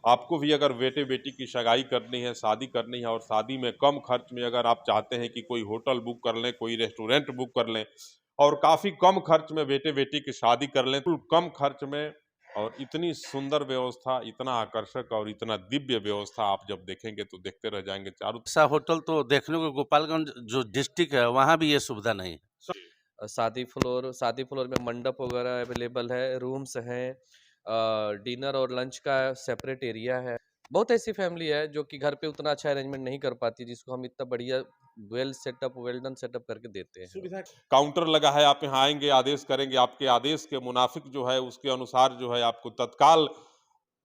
आपको भी अगर बेटे बेटी की सगाई करनी है, शादी करनी है और शादी में कम खर्च में अगर आप चाहते हैं कि कोई होटल बुक कर लें, कोई रेस्टोरेंट बुक कर लें और काफ़ी कम खर्च में बेटे बेटी की शादी कर लें, तो कम खर्च में और इतनी सुंदर व्यवस्था, इतना आकर्षक और इतना दिव्य व्यवस्था आप जब देखेंगे तो देखते रह जाएंगे चारों ऐसा होटल तो देखने को गोपालगंज जो डिस्ट्रिक्ट है वहाँ भी ये सुविधा नहीं है। शादी फ्लोर में मंडप वगैरह अवेलेबल है, रूम्स हैं, डिनर और लंच का सेपरेट एरिया है। बहुत ऐसी फैमिली है जो कि घर पे उतना अच्छा अरेंजमेंट नहीं कर पाती, जिसको हम इतना बढ़िया वेल डन सेटअप करके देते हैं। सुविधा काउंटर लगा है, आप यहाँ आएंगे, आदेश करेंगे, आपके आदेश के मुनाफिक जो है उसके अनुसार जो है आपको तत्काल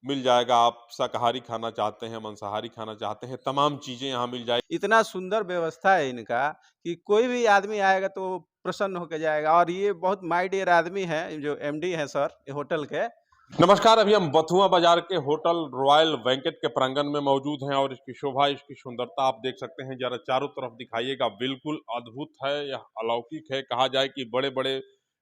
मिल जाएगा। आप शाकाहारी खाना चाहते हैं, मांसाहारी खाना चाहते हैं, तमाम चीजें यहाँ मिल जाएगी। इतना सुंदर व्यवस्था है इनका कि कोई भी आदमी आएगा तो प्रसन्न होकर जाएगा। और ये बहुत माय डियर आदमी है जो एमडी है सर ये होटल के। नमस्कार, अभी हम बथुआ बाजार के होटल रॉयल वेंकट के प्रांगण में मौजूद हैं और इसकी शोभा, इसकी सुंदरता आप देख सकते हैं। जरा चारों तरफ दिखाइएगा, बिल्कुल अद्भुत है, यह अलौकिक है। कहा जाए कि बड़े बड़े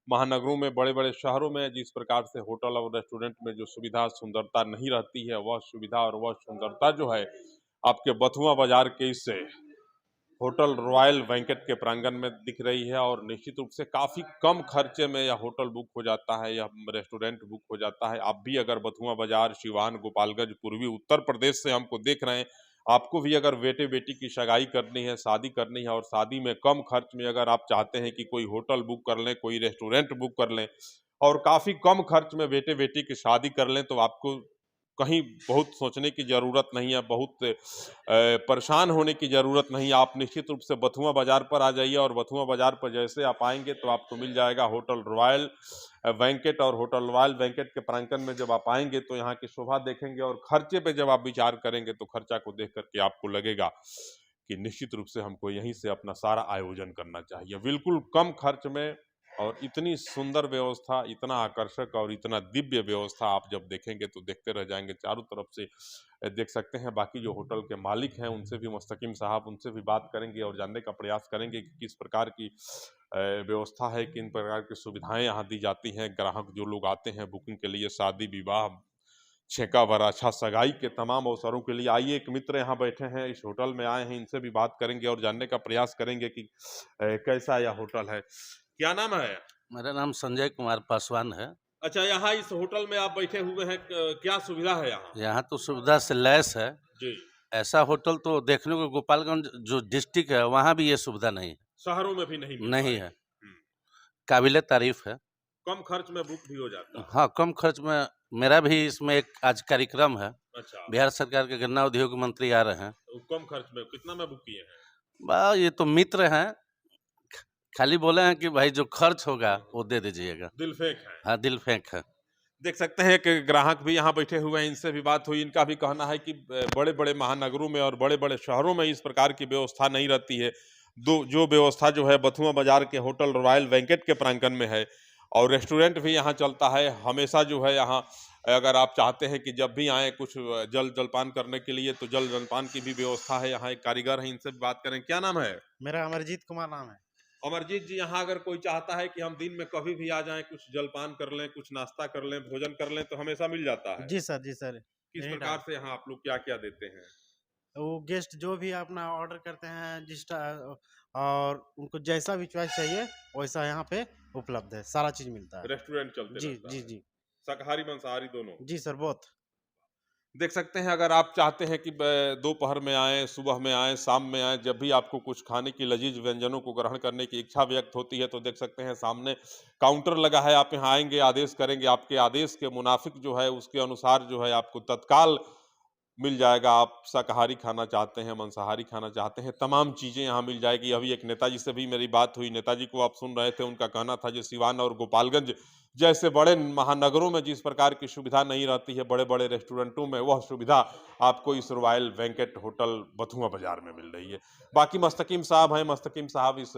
महानगरों में, बड़े बड़े शहरों में जिस प्रकार से होटल और रेस्टोरेंट में जो सुविधा सुंदरता नहीं रहती है, वह सुविधा और वह सुंदरता जो है आपके बथुआ बाजार के इस होटल रॉयल वेंकट के प्रांगण में दिख रही है। और निश्चित रूप से काफ़ी कम खर्चे में यह होटल बुक हो जाता है, यह रेस्टोरेंट बुक हो जाता है। आप भी अगर बथुआ बाजार, सिवान, गोपालगंज, पूर्वी उत्तर प्रदेश से हमको देख रहे हैं, आपको भी अगर बेटे बेटी की सगाई करनी है, शादी करनी है और शादी में कम खर्च में अगर आप चाहते हैं कि कोई होटल बुक कर लें, कोई रेस्टोरेंट बुक कर लें और काफ़ी कम खर्च में बेटे बेटी की शादी कर लें, तो आपको कहीं बहुत सोचने की ज़रूरत नहीं है, बहुत परेशान होने की ज़रूरत नहीं है। आप निश्चित रूप से बथुआ बाज़ार पर आ जाइए और बथुआ बाज़ार पर जैसे आप आएंगे तो आपको मिल जाएगा होटल रॉयल वेंकट। और होटल रॉयल वेंकट के प्रांगण में जब आप आएंगे तो यहाँ की शोभा देखेंगे और खर्चे पे जब आप विचार करेंगे तो खर्चा को देख करके आपको लगेगा कि निश्चित रूप से हमको यहीं से अपना सारा आयोजन करना चाहिए। बिल्कुल कम खर्च में और इतनी सुंदर व्यवस्था, इतना आकर्षक और इतना दिव्य व्यवस्था आप जब देखेंगे तो देखते रह जाएंगे चारों तरफ से। देख सकते हैं बाकी जो होटल के मालिक हैं उनसे भी, मुस्तकीम साहब, उनसे भी बात करेंगे और जानने का प्रयास करेंगे कि किस प्रकार की व्यवस्था है, किन प्रकार की सुविधाएं यहाँ दी जाती हैं। ग्राहक जो लोग आते हैं बुकिंग के लिए, शादी विवाह, छेका वराछा, सगाई के तमाम अवसरों के लिए। आइए, एक मित्र यहाँ बैठे हैं, इस होटल में आए हैं, इनसे भी बात करेंगे और जानने का प्रयास करेंगे कि कैसा यह होटल है। क्या नाम है? मेरा नाम संजय कुमार पासवान है। अच्छा, यहाँ इस होटल में आप बैठे हुए हैं, क्या सुविधा है यहाँ? यहाँ तो सुविधा से लैस है। जी। ऐसा होटल तो देखने को गोपालगंज जो डिस्ट्रिक्ट है वहाँ भी ये सुविधा नहीं है। शहरों में भी नहीं मिल नहीं पाएगी। है, काबिले तारीफ है। कम खर्च में बुक भी हो जाता है। हाँ, कम खर्च में। मेरा भी इसमें एक आज कार्यक्रम है। अच्छा, बिहार सरकार के गन्ना उद्योग मंत्री आ रहे हैं। तो कम खर्च में कितना में बुक किए हैं? ये तो मित्र हैं, खाली बोले हैं कि भाई जो खर्च होगा वो दे दीजिएगा। दिल फेंक है। हाँ, दिल फेंक है। देख सकते हैं कि ग्राहक भी यहाँ बैठे हुए हैं, इनसे भी बात हुई। इनका भी कहना है कि बड़े बड़े महानगरों में और बड़े बड़े शहरों में इस प्रकार की व्यवस्था नहीं रहती है। जो व्यवस्था जो है बथुआ बाजार के होटल रॉयल वेंकट के प्रांगण में है। और रेस्टोरेंट भी यहाँ चलता है हमेशा जो है यहाँ। अगर आप चाहते हैं कि जब भी आए कुछ जलपान करने के लिए तो जलपान की भी व्यवस्था है। यहाँ एक कारीगर है, इनसे भी बात करें। क्या नाम है? मेरा अमरजीत कुमार नाम है। अमरजीत जी, यहाँ अगर कोई चाहता है कि हम दिन में कभी भी आ जाएं, कुछ जलपान कर लें, कुछ नाश्ता कर लें, भोजन कर लें, तो हमेशा मिल जाता है? जी सर, जी सर। किस एनी प्रकार टाइम। से यहाँ आप लोग क्या-क्या देते हैं? वो गेस्ट जो भी अपना ऑर्डर करते हैं और उनको जैसा भी चॉइस चाहिए वैसा यहाँ पे उपलब्ध है, सारा चीज़ मिलता है। रेस्टोरेंट चलते जी, रहता जी, है। जी। शाकाहारी, मांसाहारी दोनों? जी सर, बोथ। देख सकते हैं अगर आप चाहते हैं कि दोपहर में आएँ, सुबह में आएँ, शाम में आएँ, जब भी आपको कुछ खाने की लज़ीज़ व्यंजनों को ग्रहण करने की इच्छा व्यक्त होती है तो देख सकते हैं सामने काउंटर लगा है। आप यहाँ आएँगे, आदेश करेंगे, आपके आदेश के मुनाफिक जो है उसके अनुसार जो है आपको तत्काल मिल जाएगा। आप शाकाहारी खाना चाहते हैं, मांसाहारी खाना चाहते हैं, तमाम चीज़ें यहाँ मिल जाएगी। अभी एक नेताजी से भी मेरी बात हुई, नेताजी को आप सुन रहे थे, उनका कहना था जो सिवान और गोपालगंज जैसे बड़े महानगरों में जिस प्रकार की सुविधा नहीं रहती है, बड़े-बड़े रेस्टोरेंटों में, वह सुविधा आपको इस रॉयल वेंकट होटल बथुआ बाजार में मिल रही है। बाकी मुस्तकीम साहब हैं, मुस्तकीम साहब इस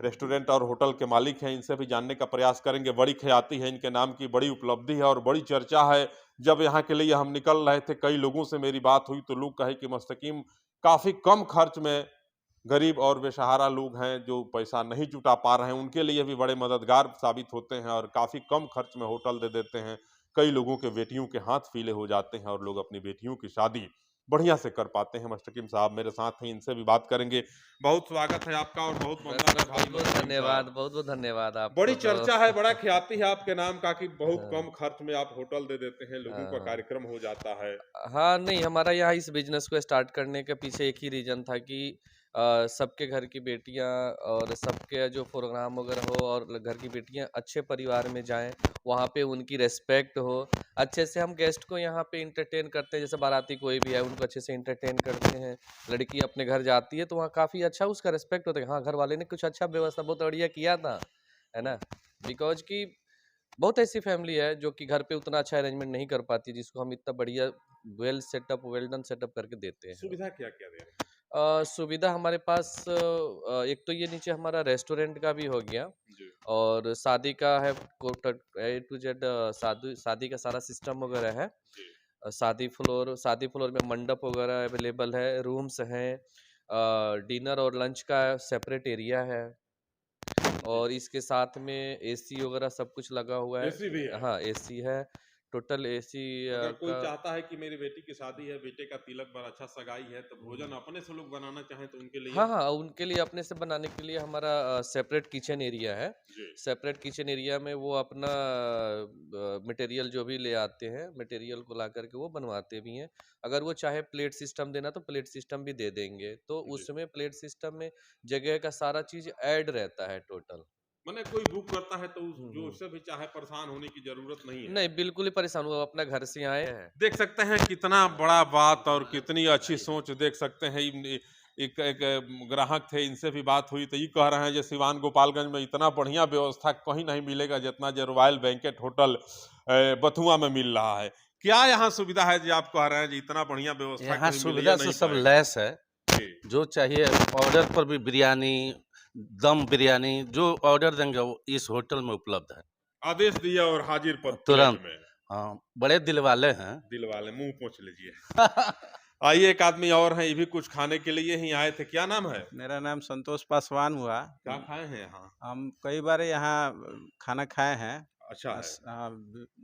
रेस्टोरेंट और होटल के मालिक हैं, इनसे भी जानने का प्रयास करेंगे। बड़ी ख्याति है इनके नाम की, बड़ी उपलब्धि है और बड़ी चर्चा है। जब यहाँ के लिए हम निकल रहे थे, कई लोगों से मेरी बात हुई तो लोग कहे कि मुस्तकीम काफ़ी कम खर्च में, गरीब और बेसहारा लोग हैं जो पैसा नहीं जुटा पा रहे हैं, उनके लिए भी बड़े मददगार साबित होते हैं और काफ़ी कम खर्च में होटल दे देते हैं। कई लोगों के बेटियों के हाथ पीले हो जाते हैं और लोग अपनी बेटियों की शादी बढ़िया से कर पाते हैं। मुस्तकीम साहब मेरे साथ हैं, इनसे भी बात करेंगे। बहुत स्वागत है आपका और बहुत बस वंदन है बहुत भाई बहुत मुस्तकीम धन्यवाद, साहब। बहुत बहुत धन्यवाद बड़ी आपको चर्चा है, तो बड़ा ख्याति है आपके नाम का कि बहुत हाँ कम खर्च में आप होटल दे देते हैं, लोगों का हाँ कार्यक्रम हो जाता है। हाँ, नहीं हमारा यहाँ इस बिजनेस को स्टार्ट करने के पीछे एक ही रीज़न था कि सबके घर की बेटियाँ और सबके जो प्रोग्राम वगैरह हो और घर की बेटियाँ अच्छे परिवार में जाएँ, वहाँ पे उनकी रिस्पेक्ट हो, अच्छे से हम गेस्ट को यहाँ पे एंटरटेन करते हैं, जैसे बाराती कोई भी है उनको अच्छे से एंटरटेन करते हैं। लड़की अपने घर जाती है तो वहाँ काफ़ी अच्छा उसका रिस्पेक्ट होता है, हाँ घर वाले ने कुछ अच्छा व्यवस्था बहुत बढ़िया किया था, है ना? बिकॉज़ कि बहुत ऐसी फैमिली है जो कि घर पे उतना अच्छा अरेंजमेंट नहीं कर पाती, जिसको हम इतना बढ़िया वेल डन सेटअप करके देते हैं। सुविधा क्या क्या दे रहे हैं? सुविधा हमारे पास एक तो ये नीचे हमारा रेस्टोरेंट का भी हो गया जी और शादी का है ए टू जेड शादी शादी का सारा सिस्टम वगैरह है। जी शादी फ्लोर में मंडप वगैरह अवेलेबल है, रूम्स हैं, डिनर और लंच का सेपरेट एरिया है जी। और इसके साथ में एसी वगैरह सब कुछ लगा हुआ है। एसी भी है? हाँ, एसी है, टोटल एसी अगर कोई का चाहता है कि मेरी बेटी की शादी है, बेटे का तिलक बड़ा अच्छा सगाई है, तो भोजन अपने से लोग बनाना चाहें तो उनके लिए? हाँ, हाँ, उनके लिए अपने से बनाने के लिए हमारा सेपरेट किचन एरिया है। जी सेपरेट किचन एरिया में वो अपना मटेरियल जो भी ले आते हैं, मटेरियल को ला कर के वो बनवाते भी हैं। अगर वो चाहे प्लेट सिस्टम देना तो प्लेट सिस्टम भी दे देंगे। तो जी। उसमें प्लेट सिस्टम में जगह का सारा चीज़ ऐड रहता है टोटल। माने कोई बुक करता है तो जो हुँ। उससे भी चाहे परेशान होने की जरूरत नहीं है। नहीं, बिल्कुल ही परेशान हुआ, अपना घर से आए हैं। देख सकते हैं कितना बड़ा बात और कितनी अच्छी सोच देख सकते हैं। एक एक ग्राहक थे, इनसे भी बात हुई तो ये कह रहे हैं जो सिवान गोपालगंज में इतना बढ़िया व्यवस्था कहीं नहीं मिलेगा जितना जो रॉयल बैंकेट होटल बथुआ में मिल रहा है। क्या यहाँ सुविधा है जी? आप कह रहे हैं जी इतना बढ़िया व्यवस्था यहाँ कहीं मिल सुविधा से नहीं सब पाएगा। लैस है। जी जो चाहिए ऑर्डर पर भी बिरयानी, दम बिरयानी जो ऑर्डर देंगे वो इस होटल में उपलब्ध है। आदेश दिया और हाजिर प्लेट तुरंत। में। हाँ, बड़े दिल वाले हैं। दिल वाले मुंह पोंछ लीजिए। आइए एक आदमी और हैं, ये भी कुछ खाने के लिए ही आए थे। क्या नाम है? मेरा नाम संतोष पासवान हुआ। क्या खाए हैं यहाँ? हम कई बार यहाँ खाना खाए हैं। अच्छा है।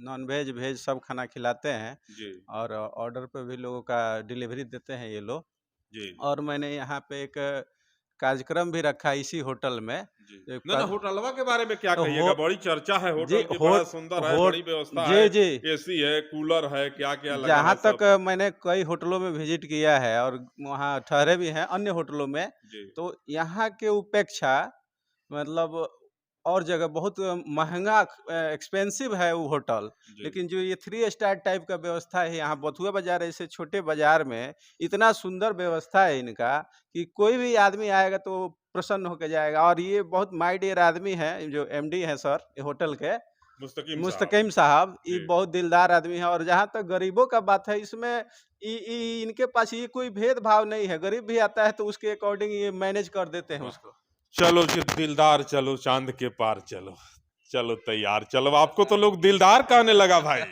नॉन वेज वेज सब खाना खिलाते हैं जी और ऑर्डर पे भी लोगों का डिलीवरी देते हैं ये लोग। जी जी और मैंने यहाँ पे एक कार्यक्रम भी रखा इसी होटल में। जी। एक ना ना, होटलवा के बारे में क्या तो कहिएगा? बड़ी चर्चा है जी होटल की, हो बड़ा सुंदर है, हो बड़ी व्यवस्था जी है, जी एसी है, कूलर है, क्या क्या लगा जहाँ है तक सब। मैंने कई होटलों में विजिट किया है और वहाँ ठहरे भी हैं अन्य होटलों में, जी तो यहाँ के उपेक्षा मतलब और जगह बहुत महंगा एक्सपेंसिव है वो होटल। जी लेकिन जो ये 3 स्टार टाइप का व्यवस्था है यहाँ बथुआ बाजार ऐसे छोटे बाजार में इतना सुंदर व्यवस्था है इनका कि कोई भी आदमी आएगा तो प्रसन्न होकर जाएगा। और ये बहुत माय डियर आदमी है जो एमडी है सर ये होटल के मुस्तकीम साहब। मुस्तकीम साहब, ये जी बहुत दिलदार आदमी है। और जहाँ तक गरीबों का बात है इसमें इनके पास ये कोई भेदभाव नहीं है। गरीब भी आता है तो उसके अकॉर्डिंग ये मैनेज कर देते हैं वाह। उसको। चलो जी दिलदार, चलो चांद के पार चलो। चलो तैयार, चलो आपको तो लोग दिलदार कहने लगा भाई।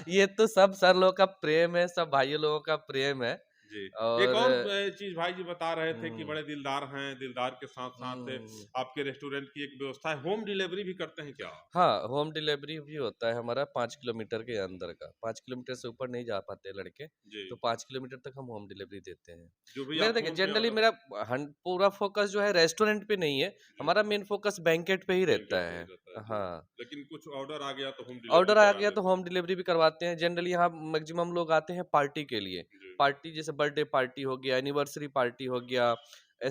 ये तो सब सर लोगों का प्रेम है, सब भाइयों लोगों का प्रेम है जी एक और और चीज भाई जी बता रहे थे कि हुँ, बड़े दिलदार हैं, दिलदार के साथ साथ हुँ। आपके रेस्टोरेंट की एक व्यवस्था है, होम डिलीवरी भी करते हैं क्या? हाँ, होम डिलीवरी भी होता है हमारा 5 किलोमीटर के अंदर का। 5 किलोमीटर से ऊपर नहीं जा पाते लड़के, जी तो 5 किलोमीटर तक हम होम डिलीवरी देते हैं। जो भी मेरा आप देखिए फोन पे जनरली ऑर्डर मेरा पूरा फ़ोकस जो है रेस्टोरेंट पे नहीं है, जी हमारा मेन फ़ोकस बैंकेट पे ही रहता बैंकेट पे है। ही रहता है जी। हाँ, लेकिन कुछ ऑर्डर आ गया तो होम डिलीवरी ऑर्डर आ करा गया तो देते होम डिलीवरी भी करवाते हैं। जनरली यहाँ मैक्सिमम लोग आते हैं पार्टी के लिए। हैं। जी पार्टी जैसे बर्थडे पार्टी हो गया, एनिवर्सरी पार्टी हो गया,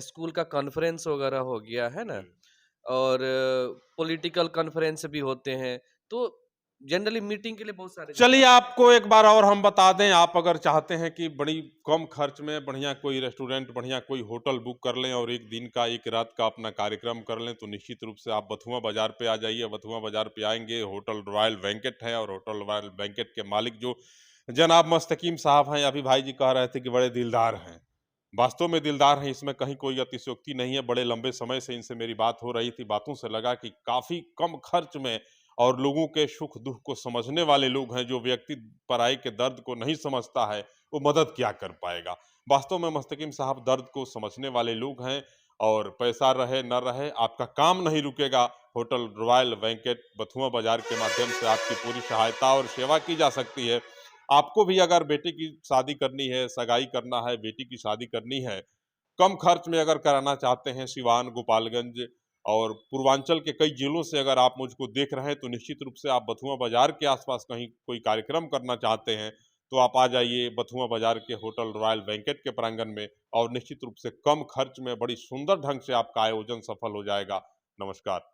स्कूल का कॉन्फ्रेंस वगैरह हो गया, है ना? जी और पॉलिटिकल कॉन्फ्रेंस भी होते हैं। तो जनरली मीटिंग के लिए बहुत सारे जगह चलिए आते हैं। आपको एक बार और हम बता दें, आप अगर चाहते हैं कि बड़ी कम खर्च में बढ़िया कोई रेस्टोरेंट, बढ़िया कोई होटल बुक कर लें और एक दिन का एक रात का अपना कार्यक्रम कर लें तो निश्चित रूप से आप बथुआ बाजार पे आ जाइए। बथुआ बाजार पे आएंगे, होटल रॉयल बैंकेट है और होटल रॉयल बैंकेट के मालिक जो जनाब मुस्तकीम साहब हैं, अभी भाई जी कह रहे थे कि बड़े दिलदार हैं। वास्तव में दिलदार हैं, इसमें कहीं कोई अतिशयोक्ति नहीं है। बड़े लंबे समय से इनसे मेरी बात हो रही थी, बातों से लगा कि काफ़ी कम खर्च में और लोगों के सुख दुख को समझने वाले लोग हैं। जो व्यक्ति पराई के दर्द को नहीं समझता है वो मदद क्या कर पाएगा। वास्तव में मुस्तकीम साहब दर्द को समझने वाले लोग हैं और पैसा रहे न रहे आपका काम नहीं रुकेगा, होटल रॉयल वेंकट बथुआ बाजार के माध्यम से आपकी पूरी सहायता और सेवा की जा सकती है। आपको भी अगर बेटे की शादी करनी है, सगाई करना है, बेटी की शादी करनी है, कम खर्च में अगर कराना चाहते हैं, सिवान, गोपालगंज और पूर्वांचल के कई जिलों से अगर आप मुझको देख रहे हैं, तो निश्चित रूप से आप बथुआ बाजार के आसपास कहीं कोई कार्यक्रम करना चाहते हैं, तो आप आ जाइए बथुआ बाजार के होटल रॉयल वेंकट के प्रांगण में और निश्चित रूप से कम खर्च में बड़ी सुंदर ढंग से आपका आयोजन सफल हो जाएगा। नमस्कार।